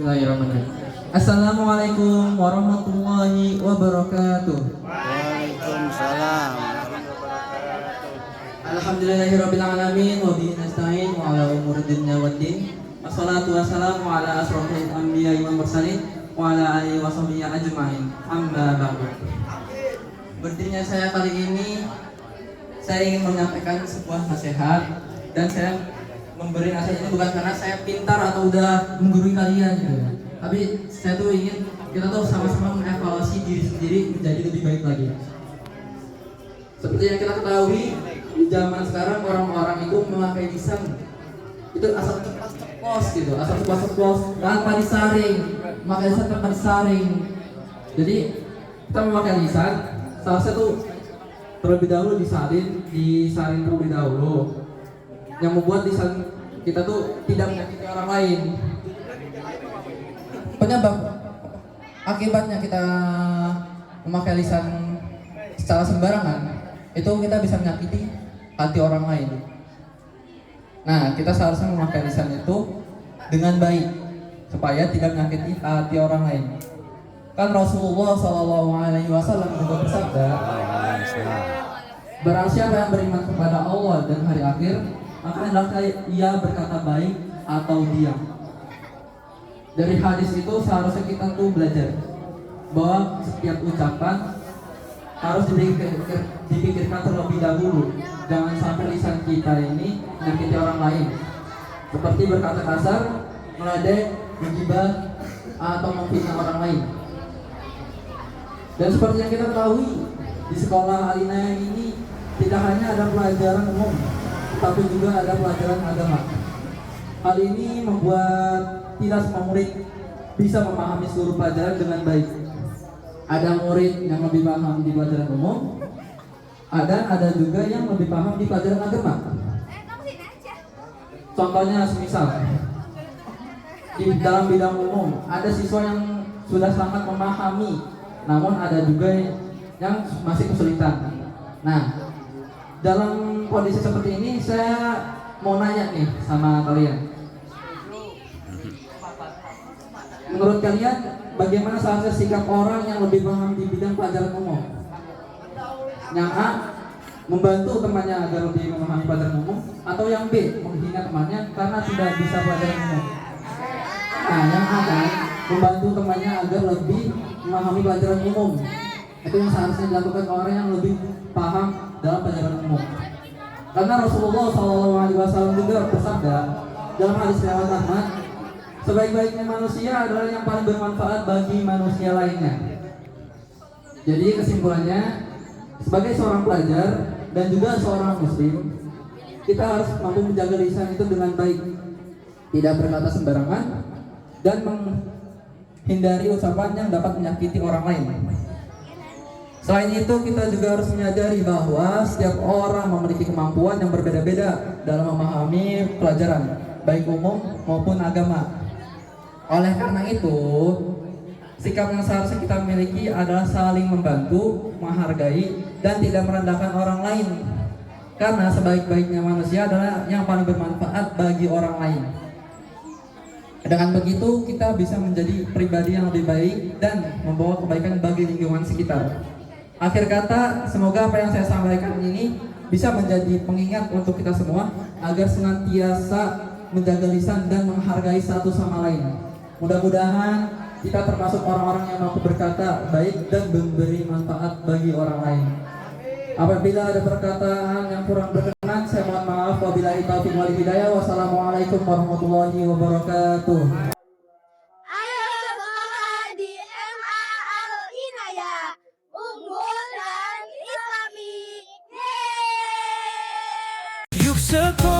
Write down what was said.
Bismillahirrahmanirrahim. Assalamualaikum warahmatullahi wabarakatuh. Waalaikumsalam. Alhamdulillahirabbil alamin wa bihi nasta'in wa ala umuri dunya waddin. Wassalatu wassalamu ala asrofil anbiya'i wal mursalin wa ala alihi washabihi ajmain. Amma ba'du. Berdirinya saya kali ini, saya ingin menyampaikan sebuah nasihat, dan saya memberi nasihat ini bukan karena saya pintar atau udah menggurui kalian gitu ya. Tapi saya tuh ingin kita tuh sama-sama mengevaluasi diri sendiri menjadi lebih baik lagi. Seperti yang kita ketahui, di zaman sekarang orang-orang itu memakai lisan itu asal ceplos gitu, asal ceplos tanpa disaring, memakai lisan tanpa disaring. Jadi kita memakai lisan, salah satu terlebih dahulu disaring terlebih dahulu, yang membuat lisan kita tuh tidak menyakiti orang lain. Penyebab akibatnya kita memakai lisan secara sembarangan itu kita bisa menyakiti hati orang lain. Nah, kita seharusnya memakai lisan itu dengan baik supaya tidak menyakiti hati orang lain. Kan Rasulullah SAW juga bersabda, barang siapa yang beriman kepada Allah dan hari akhir, maka hendaklah ia berkata baik atau diam. Dari hadis itu seharusnya kita tuh belajar bahwa setiap ucapan harus dipikirkan terlebih dahulu. Jangan sampai lisan kita ini menyakiti orang lain, seperti berkata kasar, meledek, menggibah, atau memfitnah orang lain. Dan seperti yang kita ketahui, di sekolah Alinaya ini tidak hanya ada pelajaran umum, tapi juga ada pelajaran agama. Hal ini membuat tidak semua murid bisa memahami seluruh pelajaran dengan baik. Ada murid yang lebih paham di pelajaran umum, ada juga yang lebih paham di pelajaran agama. Contohnya semisal di dalam bidang umum ada siswa yang sudah sangat memahami, namun ada juga yang masih kesulitan. Nah, dalam kondisi seperti ini saya mau nanya nih sama kalian. Menurut kalian bagaimana seharusnya sikap orang yang lebih paham di bidang pelajaran umum? Yang A, membantu temannya agar lebih memahami pelajaran umum, atau yang B, menghina temannya karena tidak bisa pelajaran umum? Nah, yang A kan, membantu temannya agar lebih memahami pelajaran umum. Itu yang seharusnya dilakukan orang yang lebih paham dalam pelajaran umum. Karena Rasulullah SAW juga bersabda dalam hadis riwayat Ahmad, sebaik-baiknya manusia adalah yang paling bermanfaat bagi manusia lainnya. Jadi kesimpulannya, sebagai seorang pelajar dan juga seorang muslim, kita harus mampu menjaga lisan itu dengan baik, tidak berkata sembarangan, dan menghindari ucapan yang dapat menyakiti orang lain. Selain itu, kita juga harus menyadari bahwa setiap orang memiliki kemampuan yang berbeda-beda dalam memahami pelajaran, baik umum maupun agama. Oleh karena itu, sikap yang seharusnya kita miliki adalah saling membantu, menghargai, dan tidak merendahkan orang lain. Karena sebaik-baiknya manusia adalah yang paling bermanfaat bagi orang lain. Dengan begitu, kita bisa menjadi pribadi yang lebih baik dan membawa kebaikan bagi lingkungan sekitar. Akhir kata, semoga apa yang saya sampaikan ini bisa menjadi pengingat untuk kita semua agar senantiasa menjaga lisan dan menghargai satu sama lain. Mudah-mudahan kita termasuk orang-orang yang mampu berkata baik dan memberi manfaat bagi orang lain. Apabila ada perkataan yang kurang berkenan, saya mohon maaf. Wabillahi taufiq wal hidayah. Wassalamualaikum warahmatullahi wabarakatuh. Ayo sekolah di MA Al Inayah, unggulan Islami. Yeay! Yuk sekolah